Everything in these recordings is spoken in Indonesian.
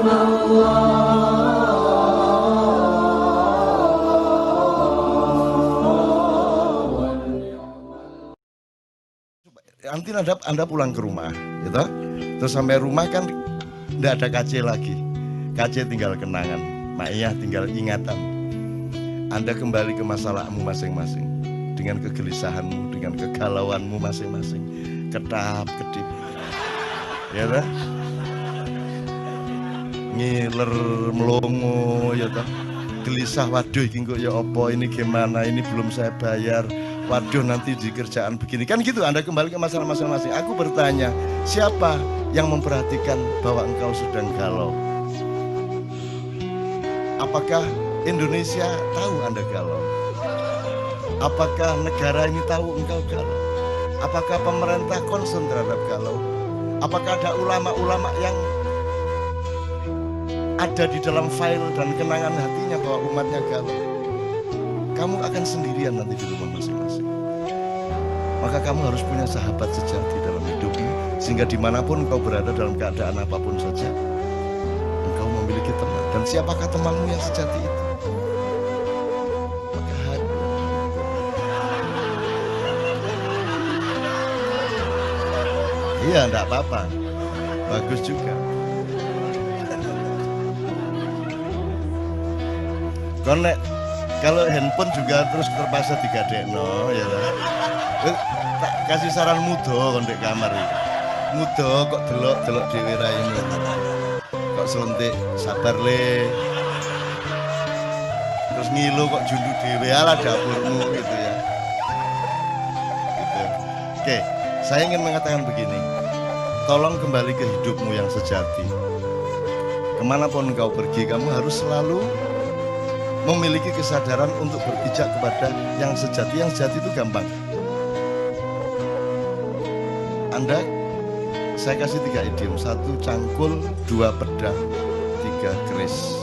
Nanti anda pulang ke rumah, gitu. Terus sampai rumah kan tidak ada KC lagi. KC tinggal kenangan, Maiyah tinggal ingatan. Anda kembali ke masalahmu masing-masing, dengan kegelisahanmu, dengan kegalauanmu masing-masing, kedap-kedip, ya toh? Ngiler melongo, ya toh? Gelisah, waduh ini ya apa, ini gimana, ini belum saya bayar, waduh nanti di kerjaan begini, kan gitu. Anda kembali ke masalah masing-masing. Aku bertanya, siapa yang memperhatikan bahwa engkau sedang galau? Apakah Indonesia tahu Anda galau? Apakah negara ini tahu engkau galau? Apakah pemerintah concern terhadap galau? Apakah ada ulama-ulama yang ada di dalam file dan kenangan hatinya bahwa umatnya galau? Kamu akan sendirian nanti di rumah masing-masing. Maka kamu harus punya sahabat sejati dalam hidupmu, sehingga dimanapun engkau berada dalam keadaan apapun saja, engkau memiliki teman. Dan siapakah temanmu yang sejati itu? Maka iya, enggak apa-apa, bagus juga. Konek kalau handphone juga terus terpaksa digadekno, ya tak kasih saran mudo kon di kamar iki. Mudo kok delok dhewe ra ini. Kok selentik sabar le. Terus ngilu kok jundu dhewe ala dapurmu gitu ya. Gitu. Oke, saya ingin mengatakan begini. Tolong kembali ke hidupmu yang sejati. Kemanapun engkau pergi, kamu harus selalu memiliki kesadaran untuk berpijak kepada yang sejati. Yang sejati itu gampang. Anda, saya kasih 3 idiom. 1 cangkul, 2 pedang, 3 keris.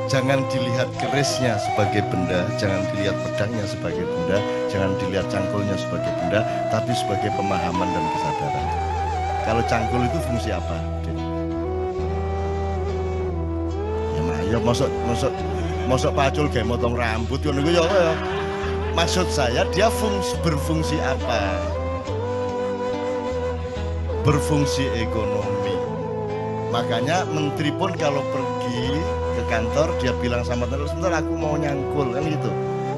Jangan dilihat kerisnya sebagai benda, jangan dilihat pedangnya sebagai benda, jangan dilihat cangkulnya sebagai benda, tapi sebagai pemahaman dan kesadaran. Kalau cangkul itu fungsi apa? Ya masuk pacul kayak motong rambut kan itu ya. Maksud saya dia berfungsi apa? Berfungsi ekonomi. Makanya menteri pun kalau pergi ke kantor dia bilang sama teman, sebentar aku mau nyangkul, kan gitu.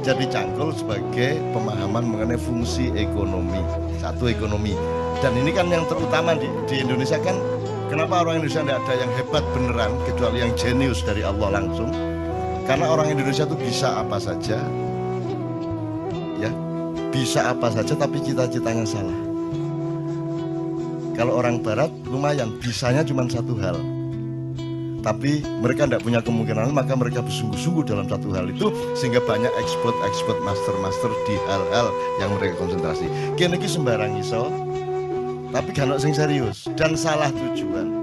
Jadi cangkul sebagai pemahaman mengenai fungsi ekonomi. 1 ekonomi. Dan ini kan yang terutama di Indonesia kan. Kenapa orang Indonesia tidak ada yang hebat beneran kecuali yang jenius dari Allah langsung? Karena orang Indonesia itu bisa apa saja, ya, bisa apa saja, tapi cita-citanya salah. Kalau orang Barat lumayan, bisanya cuma 1 hal, tapi mereka tidak punya kemungkinan, maka mereka bersungguh-sungguh dalam 1 hal itu, sehingga banyak ekspor, master di hal-hal yang mereka konsentrasi. Kini sembarang iso, tapi kan sing serius dan salah tujuan.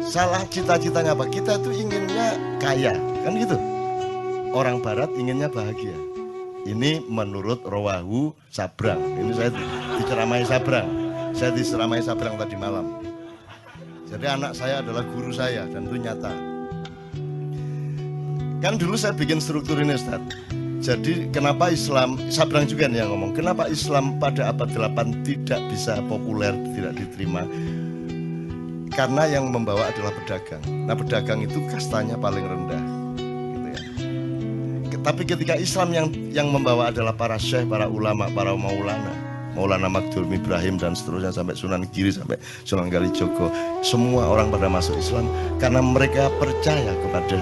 Salah cita-citanya apa? Kita itu inginnya kaya, kan gitu. Orang Barat inginnya bahagia. Ini menurut Rawahu Sabrang. Ini saya diceramai Sabrang. Saya diceramai Sabrang tadi malam. Jadi anak saya adalah guru saya dan itu nyata. Kan dulu saya bikin struktur ini, Ustaz. Jadi kenapa Islam, Sabrang juga nih yang ngomong, kenapa Islam pada abad 8 tidak bisa populer, tidak diterima? Karena yang membawa adalah pedagang. Nah, pedagang itu kastanya paling rendah, gitu ya. Tapi ketika Islam yang membawa adalah para syekh, para ulama, para Maulana Magdum Ibrahim dan seterusnya sampai Sunan Giri, sampai Sunan Kalijogo, semua orang pada masuk Islam karena mereka percaya kepada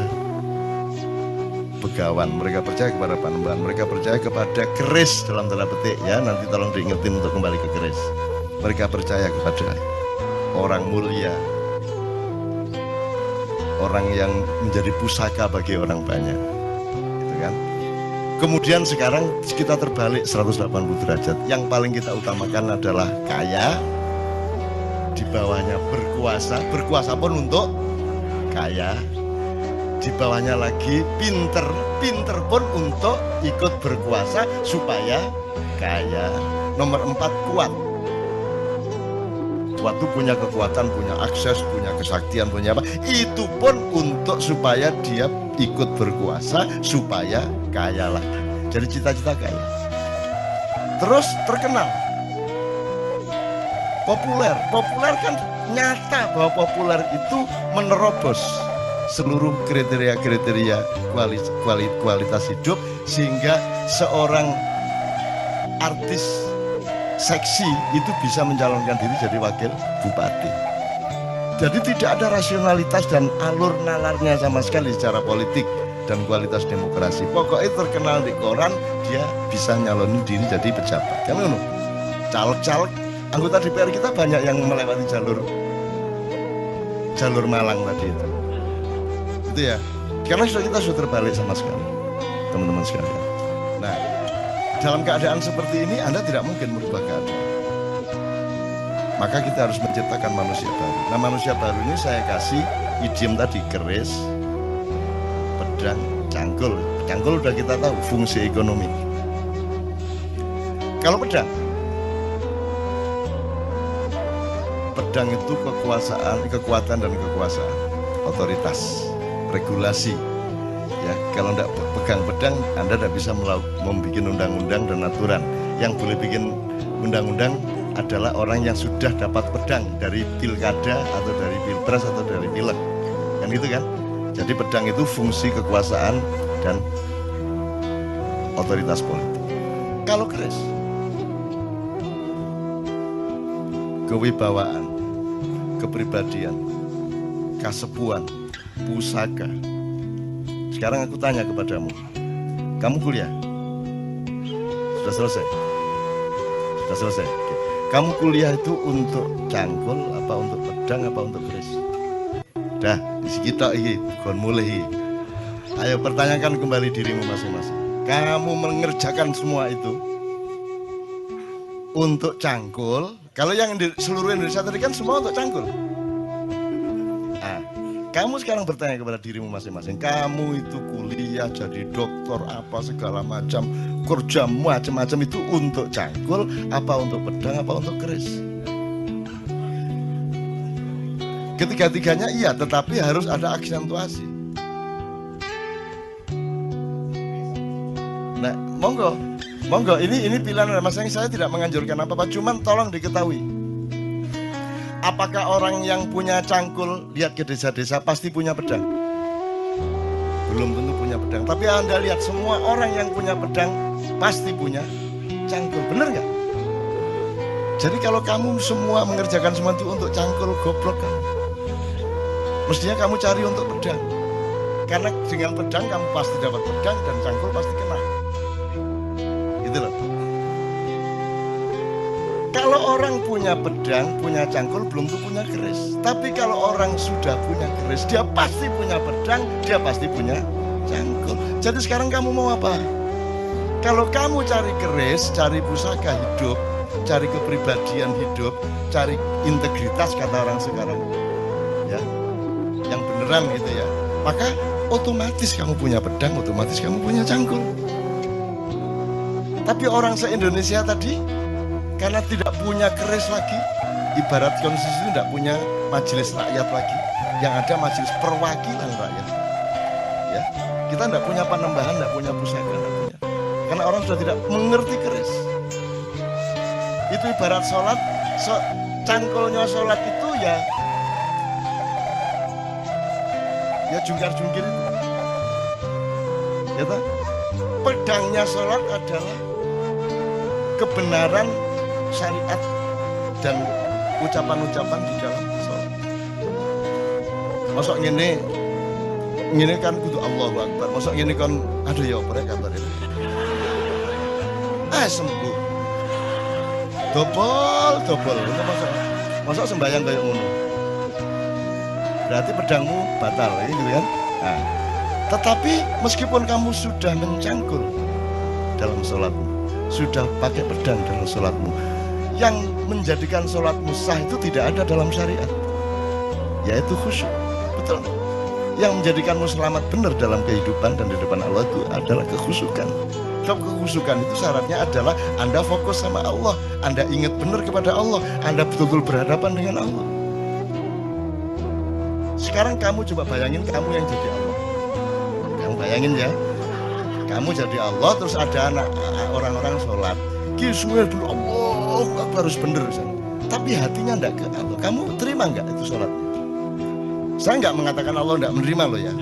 begawan, mereka percaya kepada panembahan, mereka percaya kepada keris dalam tanda petik ya. Nanti tolong diingetin untuk kembali ke keris. Mereka percaya kepada orang mulia, orang yang menjadi pusaka bagi orang banyak, gitu kan. Kemudian sekarang kita terbalik 180 derajat. Yang paling kita utamakan adalah kaya, di bawahnya berkuasa, berkuasa pun untuk kaya, di bawahnya lagi pinter, pinter pun untuk ikut berkuasa supaya kaya. Nomor 4 kuat. waktu punya kekuatan, punya akses, punya kesaktian, punya apa, itu pun untuk supaya dia ikut berkuasa, supaya kaya lah. Jadi cita-cita kaya. Terus terkenal, populer kan nyata bahwa populer itu menerobos seluruh kriteria-kriteria kualitas hidup, sehingga seorang artis seksi itu bisa mencalonkan diri jadi wakil bupati. Jadi tidak ada rasionalitas dan alur nalarnya sama sekali secara politik dan kualitas demokrasi. Pokoknya terkenal di koran, dia bisa nyalonin diri jadi pejabat. Kan ngono. Caleg-caleg anggota DPR kita banyak yang melewati jalur Malang tadi itu. Itu ya. Karena kita sudah terbalik sama sekali, teman-teman sekalian. Nah, dalam keadaan seperti ini Anda tidak mungkin merubah keadaan. Maka kita harus menciptakan manusia baru. Nah, manusia baru ini saya kasih idiom tadi, keris, pedang, cangkul. Cangkul udah kita tahu fungsi ekonomi. Kalau pedang itu kekuatan dan kekuasaan, otoritas, regulasi. Ya, kalau tidak pegang pedang, Anda tidak bisa membuat undang-undang dan aturan. Yang boleh bikin undang-undang adalah orang yang sudah dapat pedang dari pilkada atau dari pilpres atau dari pileg, kan gitu kan? Jadi pedang itu fungsi kekuasaan dan otoritas politik. Kalau keris, kewibawaan, kepribadian, kasepuan, pusaka. Sekarang aku tanya kepadamu, kamu kuliah? Sudah selesai? Sudah selesai? Oke. Kamu kuliah itu untuk cangkul, apa untuk pedang, apa untuk keris? Dah, isi kita ini, kon mulai. Ayo pertanyakan kembali dirimu masing-masing. Kamu mengerjakan semua itu untuk cangkul. Kalau yang di seluruh Indonesia tadi kan semua untuk cangkul. Nah, kamu sekarang bertanya kepada dirimu masing-masing. Kamu itu kuliah jadi dokter apa segala macam, kerja macam-macam itu untuk cangkul, apa untuk pedang, apa untuk keris? Ketiga-tiganya iya, tetapi harus ada aksentuasi. Nah, monggo, ini pilihan masing-masing. Saya tidak menganjurkan apa-apa, cuman tolong diketahui. Apakah orang yang punya cangkul lihat ke desa-desa pasti punya pedang? Belum tentu punya pedang. Tapi Anda lihat semua orang yang punya pedang pasti punya cangkul, bener nggak? Jadi kalau kamu semua mengerjakan semua itu untuk cangkul, goblok kamu. Mestinya kamu cari untuk pedang. Karena dengan pedang kamu pasti dapat pedang dan cangkul pasti kena. Gitu loh. Kalau orang punya pedang, punya cangkul, belum tentu punya keris. Tapi kalau orang sudah punya keris, dia pasti punya pedang, dia pasti punya cangkul. Jadi sekarang kamu mau apa? Kalau kamu cari keris, cari pusaka hidup, cari kepribadian hidup, cari integritas kata orang sekarang, ya, yang beneran gitu ya, maka otomatis kamu punya pedang, otomatis kamu punya cangkul. Tapi orang se-Indonesia tadi, karena tidak punya keris lagi, ibarat konstitusi tidak punya majelis rakyat lagi, yang ada majelis perwakilan rakyat. Ya, kita tidak punya panembahan, tidak punya pusaka, tidak punya. Karena orang sudah tidak mengerti keris. Itu ibarat sholat, cangkulnya sholat itu ya jungkar-jungkir itu. Ya tak? Pedangnya sholat adalah kebenaran syariat dan ucapan-ucapan di dalam sholat. Masuk ngene kan kudu Allahu Akbar. Masuk ngene kan aduh ya apa kabar ini. Sembuh. Dobol. Masuk sembahyang kayak ngono. Berarti pedangmu batal ya gitu kan? Nah, tetapi meskipun kamu sudah mencangkul dalam sholatmu, sudah pakai pedang dalam sholatmu, yang menjadikan sholatmu sah itu tidak ada dalam syariat, yaitu khusyuk. Betul? Yang menjadikanmu selamat benar dalam kehidupan dan di depan Allah itu adalah kekhusyukan. Sebab kekhusyukan itu syaratnya adalah Anda fokus sama Allah, Anda ingat benar kepada Allah, Anda betul-betul berhadapan dengan Allah. Sekarang kamu coba bayangin kamu yang jadi Allah. Kamu bayangin ya, kamu jadi Allah, terus ada anak orang-orang sholat, kiswel dulu Allah harus bener, tapi hatinya enggak ke Allah. Kamu terima enggak itu sholatnya? Saya enggak mengatakan Allah enggak menerima loh ya.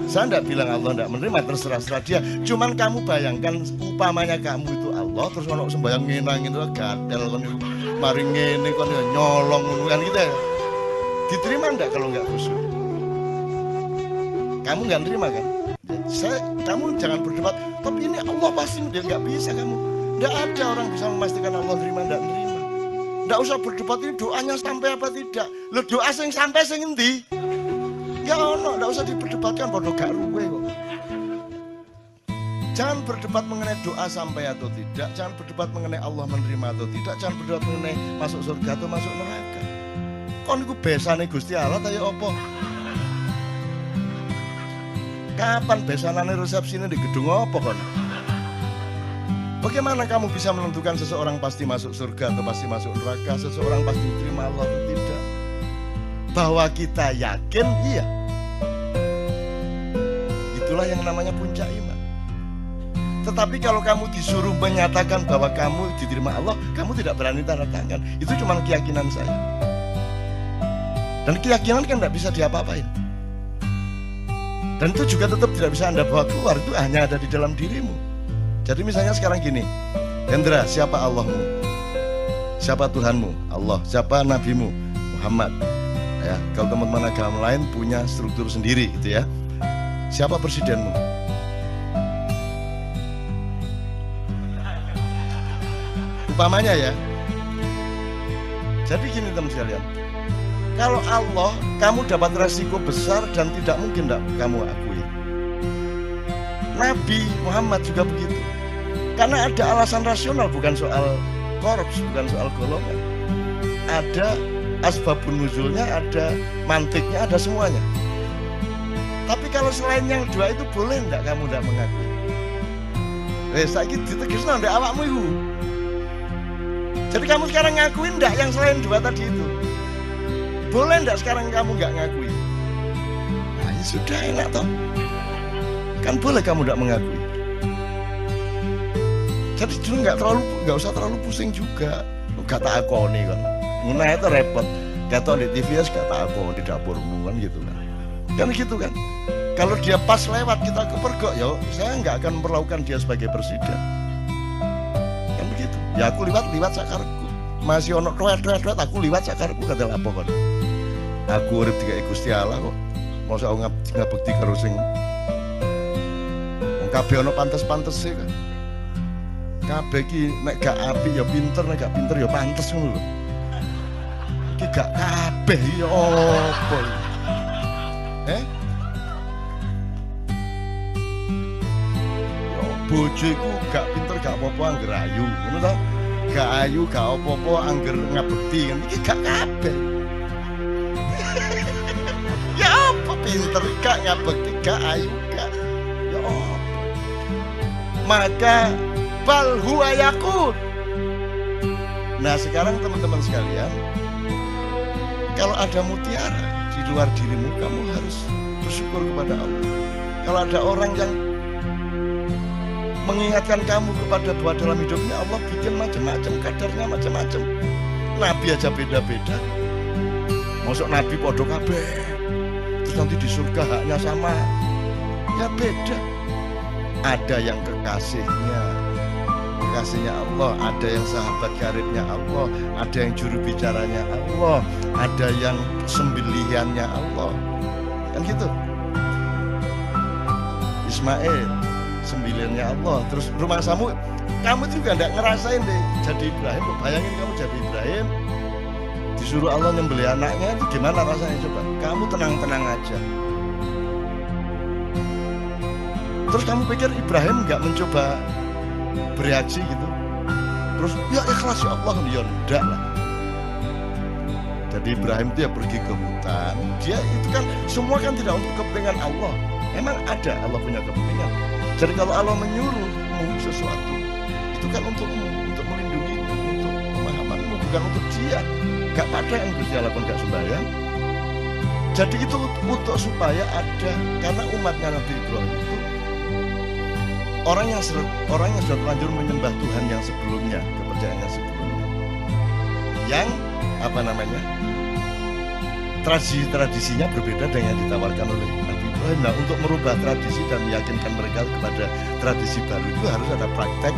Saya enggak bilang Allah enggak menerima, terserah dia. Cuman kamu bayangkan upamanya kamu itu Allah, terus ono sembayang ngenangin itu gatel kan, maring ngene kan nyolong kan gitu ya. Diterima enggak kalau enggak khusyuk? Kamu enggak nerima kan? Kamu jangan berdebat, tapi ini Allah pasti dia enggak bisa kamu. Enggak ada orang bisa memastikan Allah nerima enggak nerima. Enggak usah berdebat ini doanya sampai apa tidak. Lo doa sing sampai sing endi? Enggak ono, enggak usah diperdebatkan, bodoh gak ruwe kok. Jangan berdebat mengenai doa sampai atau tidak, jangan berdebat mengenai Allah menerima atau tidak, jangan berdebat mengenai masuk surga atau masuk neraka. Kon iku besane Gusti Allah ta ya apa? Kapan besanane resepsine di gedung apa kon? Bagaimana kamu bisa menentukan seseorang pasti masuk surga atau pasti masuk neraka, seseorang pasti diterima Allah atau tidak? Bahwa kita yakin, iya. Itulah yang namanya puncak iman. Tetapi kalau kamu disuruh menyatakan bahwa kamu diterima Allah, kamu tidak berani tanda tangan. Itu cuma keyakinan saya. Dan keyakinan kan tidak bisa diapa-apain. Dan itu juga tetap tidak bisa Anda bawa keluar, itu hanya ada di dalam dirimu. Jadi misalnya sekarang gini, Hendra, siapa Allahmu? Siapa Tuhanmu? Allah. Siapa Nabimu? Muhammad. Ya, kalau teman-teman agama lain punya struktur sendiri gitu ya. Siapa presidenmu? Umpamanya ya. Jadi gini teman sekalian, kalau Allah, kamu dapat resiko besar dan tidak mungkin kamu akui. Nabi Muhammad juga begitu. Karena ada alasan rasional, bukan soal korupsi, bukan soal golongan. Ada asbabun nuzulnya, ada mantiknya, ada semuanya. Tapi kalau selain yang dua itu boleh enggak kamu enggak mengakui? Saiki ditegesno ndek awakmu iku. Jadi kamu sekarang ngakuin enggak yang selain dua tadi itu? Boleh enggak sekarang kamu enggak ngakui? Nah, ya sudah enak toh. Kan boleh kamu enggak mengakui. Jadi dulu enggak usah terlalu pusing juga. Gak tak akoni kan. Ngono itu repot. Kata di TV gak tak akoni di dapurmu kan gitu kan. Kan gitu kan. Kalau dia pas lewat kita kepergok, ya saya enggak akan memperlakukan dia sebagai presiden. Kan begitu. Ya aku liwat sakarku. Masih ono doat aku liwat sakarku kata apa kan. Aku urip dikai Gusti Allah kok. Mosok aku ngabekti karo sing wong kabeh ono pantes-pantese kan. Kabeh iki nek gak apik ya pinter, nek gak pinter ya pantes ngono lho. Iki gak kabeh ya opo. Ya bojo iku gak pinter gak apa-apa angger ayu, ngono ta? Gak ayu gak apa-apa angger ngabekti kan iki gak kabeh. Ya apa pinter gak ngabekti gak ayu gak. Ya apa. Maka bal huwa yakun. Nah sekarang teman-teman sekalian, kalau ada mutiara di luar dirimu, kamu harus bersyukur kepada Allah. Kalau ada orang yang mengingatkan kamu kepada bahwa dalam hidupnya Allah bikin macam-macam, kadarnya macam-macam. Nabi aja beda-beda. Masuk Nabi podo kabeh, terus nanti di surga haknya sama. Ya beda. Ada yang kekasihnya Allah, ada yang sahabat karibnya Allah, ada yang juru bicaranya Allah, ada yang sembelihannya Allah, kan gitu. Ismail sembilannya Allah, terus rumah kamu juga enggak ngerasain deh jadi Ibrahim. Bayangin kamu jadi Ibrahim, disuruh Allah nyembelih anaknya, itu gimana rasanya coba? Kamu tenang-tenang aja. Terus kamu pikir Ibrahim enggak mencoba bereaksi gitu, terus ya ikhlas ya Allah, ya enggak lah. Jadi Ibrahim itu ya pergi ke hutan, dia itu kan semua kan tidak untuk kepentingan Allah. Emang ada Allah punya kepentingan. Jadi kalau Allah menyuruhmu sesuatu, itu kan untukmu, untuk melindungimu, untuk bukan untuk dia. Gak pada yang Gusti Allah pun gak sembahyang. Jadi itu untuk supaya ada, karena umatnya Nabi Ibrahim itu orang yang sudah terlanjur menyembah Tuhan yang sebelumnya, kepercayaannya sebelumnya, yang tradisinya berbeda dengan yang ditawarkan oleh Nabi Ibrahim. Nah, untuk merubah tradisi dan meyakinkan mereka kepada tradisi baru itu harus ada praktek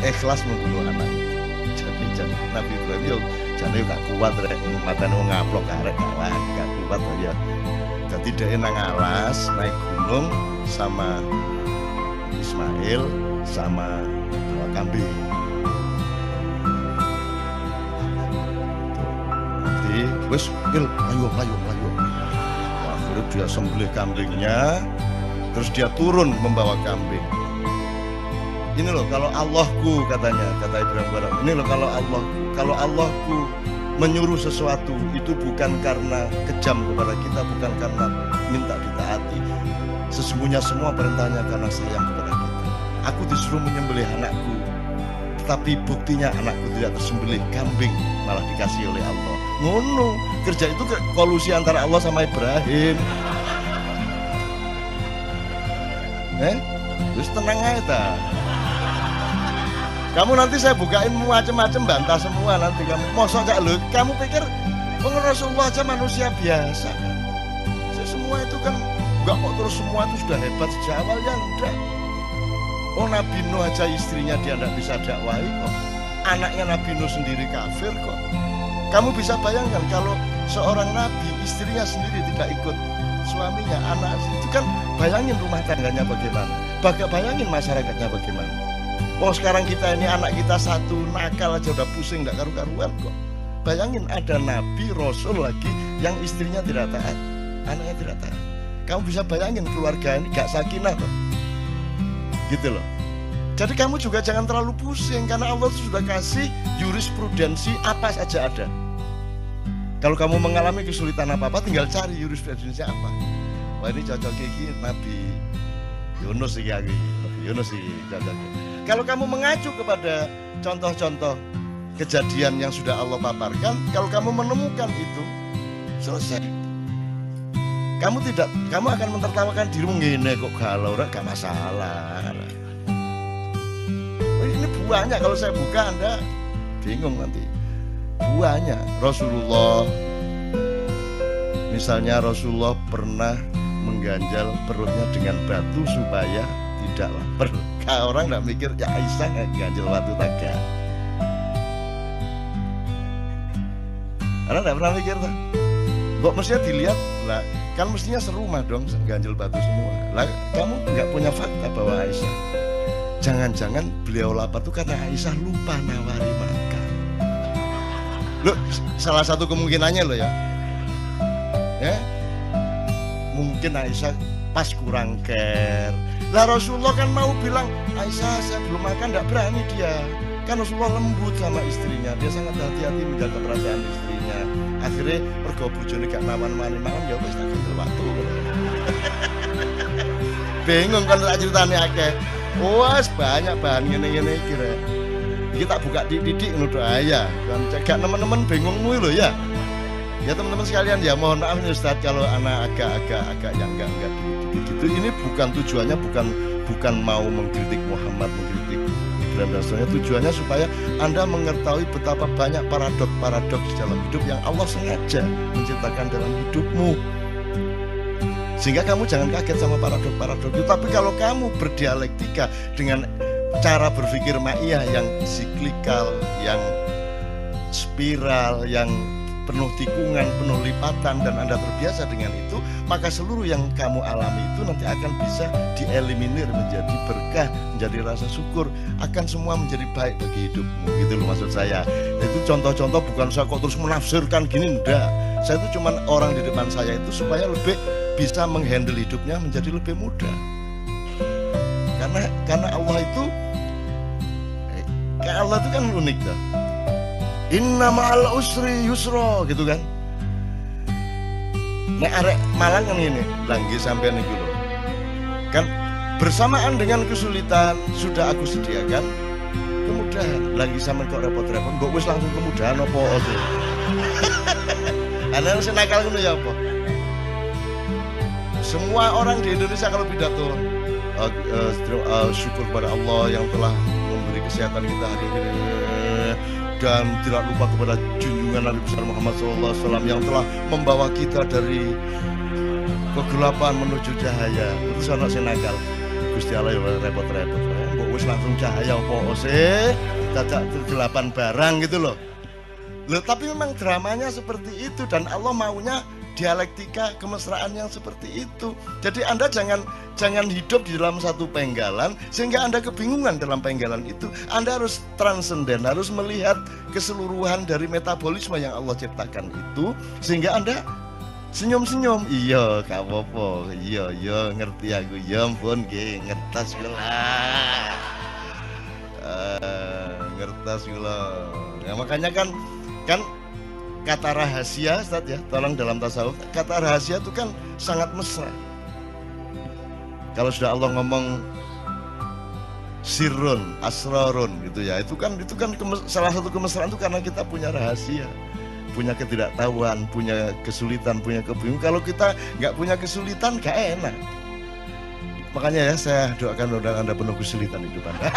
ikhlas membunuh anak. Jadi Nabi Ibrahim yo jane gak kuat rek, matane wong ngaplok karek gak kuat ya. Jadi dia nang alas naik gunung sama Ismail sama bawa kambing. Jadi wes ayo. Akhirnya dia sembelih kambingnya, terus dia turun membawa kambing. Ini loh kalau Allahku, kata Ibrahim Barak, ini loh kalau Allahku menyuruh sesuatu itu bukan karena kejam kepada kita, bukan karena minta ditaati. Sesungguhnya semua perintahnya karena sayang kepada kita. Aku disuruh menyembelih anakku, tetapi buktinya anakku tidak tersembelih, kambing malah dikasih oleh Allah. Ngono, kerja itu kolusi antara Allah sama Ibrahim. Terus tenang aja ta. Kamu nanti saya bukain macam-macam, bantah semua nanti kamu. Mosok gak lu? Kamu pikir Rasulullah aja manusia biasa kan? Semua itu kan enggak kok terus semua itu sudah hebat sejak awal, ya enggak. Oh, Nabi Nuh aja istrinya dia enggak bisa dakwahi kok. Anaknya Nabi Nuh sendiri kafir kok. Kamu bisa bayangkan kalau seorang nabi istrinya sendiri tidak ikut suaminya, anak itu kan, bayangin rumah tangganya bagaimana. Bayangin masyarakatnya bagaimana. Oh, sekarang kita ini anak kita satu nakal aja udah pusing gak karu-karuan kok. Bayangin ada nabi, rasul lagi yang istrinya tidak taat, anaknya tidak taat. Kamu bisa bayangin keluarga ini gak sakinah kok. Gitu loh. Jadi kamu juga jangan terlalu pusing, karena Allah sudah kasih jurisprudensi apa saja ada. Kalau kamu mengalami kesulitan apa-apa, tinggal cari jurisprudensinya apa. Wah, ini cocok gigi Nabi Yunus sih, Nabi Yunus sih cocok. Kalau kamu mengacu kepada contoh-contoh kejadian yang sudah Allah paparkan, kalau kamu menemukan itu, selesai. Kamu akan mentertawakan dirimu, ngene kok galau, gak masalah. Ini buahnya, kalau saya buka Anda bingung nanti. Buahnya Rasulullah, misalnya Rasulullah pernah mengganjal perutnya dengan batu supaya tidak lapar. Orang nggak mikir ya Aisyah ganjel batu taga. Karena nggak pernah mikir tuh. Kok mestinya dilihat lah, kan mestinya serumah dong ganjel batu semua. Lah kamu nggak punya fakta bahwa Aisyah, jangan-jangan beliau lapar tuh karena Aisyah lupa nawari makan. Loh, salah satu kemungkinannya loh ya. Mungkin Aisyah pas kurang care. Lah Rasulullah kan mau bilang, Aisyah saya belum makan, gak berani dia. Kan Rasulullah lembut sama istrinya, dia sangat hati-hati menjaga perasaan istrinya. Akhirnya mergo bojone gak nawan-nawani malam, ya wis tak ganjel waktu. Bingung kan tak ceritane akeh. Wes banyak bahan ngene-ngene iki rek. Iki tak buka didik ngono ya. Kan cegak teman-teman bingungmu lho ya. Ya teman-teman sekalian, ya mohon maaf nih Ustaz kalau anak agak yang enggak gitu. Ini bukan tujuannya bukan mau mengkritik Muhammad, mengkritik Ibrahim dan sebagainya. Tujuannya supaya Anda mengetahui betapa banyak paradoks dalam hidup yang Allah sengaja menciptakan dalam hidupmu. Sehingga kamu jangan kaget sama paradoks itu. Tapi kalau kamu berdialektika dengan cara berpikir ma'iyah yang siklikal, yang spiral, yang penuh tikungan, penuh lipatan, dan Anda terbiasa dengan itu, maka seluruh yang kamu alami itu nanti akan bisa dieliminir menjadi berkah, menjadi rasa syukur, akan semua menjadi baik bagi hidupmu. Gitu loh maksud saya. Itu contoh-contoh, bukan saya kok terus menafsirkan gini, enggak. Saya itu cuman orang di depan saya itu supaya lebih bisa menghandle hidupnya menjadi lebih mudah. Karena Allah itu kan unik dah. Inna ma'al usri yusra gitu kan. Nek arek Malang kan ini langgi sampean niku lho. Kan bersamaan dengan kesulitan sudah aku sediakan kemudahan. lagi sampe kok repot-repot, kok wis langsung kemudahan apa sih? Ana sing nakal ngono ya apa? Semua orang di Indonesia kalau pidato syukur kepada Allah yang telah memberi kesehatan kita hari ini dan tidak lupa kepada junjungan Nabi besar Muhammad SAW yang telah membawa kita dari kegelapan menuju cahaya. Itu anak sing nakal. Gusti Allah ya repot-repot. Mbok wis langsung cahaya apa sih? Dadak kegelapan barang gitu loh. Loh, tapi memang dramanya seperti itu dan Allah maunya dialektika kemesraan yang seperti itu. Jadi Anda jangan hidup di dalam satu penggalan sehingga Anda kebingungan dalam penggalan itu. Anda harus transenden, harus melihat keseluruhan dari metabolisme yang Allah ciptakan itu sehingga Anda senyum-senyum. Iya, gak apa-apa. Iya, ngerti aku. Ya ampun, nggih, ngertas kula. Ngertas kula. Ya makanya kan kata rahasia, Ustaz ya, tolong dalam tasawuf, kata rahasia itu kan sangat mesra. Kalau sudah Allah ngomong sirrun, asrarun gitu ya, itu kan salah satu kemesraan itu karena kita punya rahasia, punya ketidaktahuan, punya kesulitan, punya kebingungan. Kalau kita nggak punya kesulitan, gak enak. Makanya ya saya doakan mudah-mudahan Anda penuh kesulitan hidup Anda.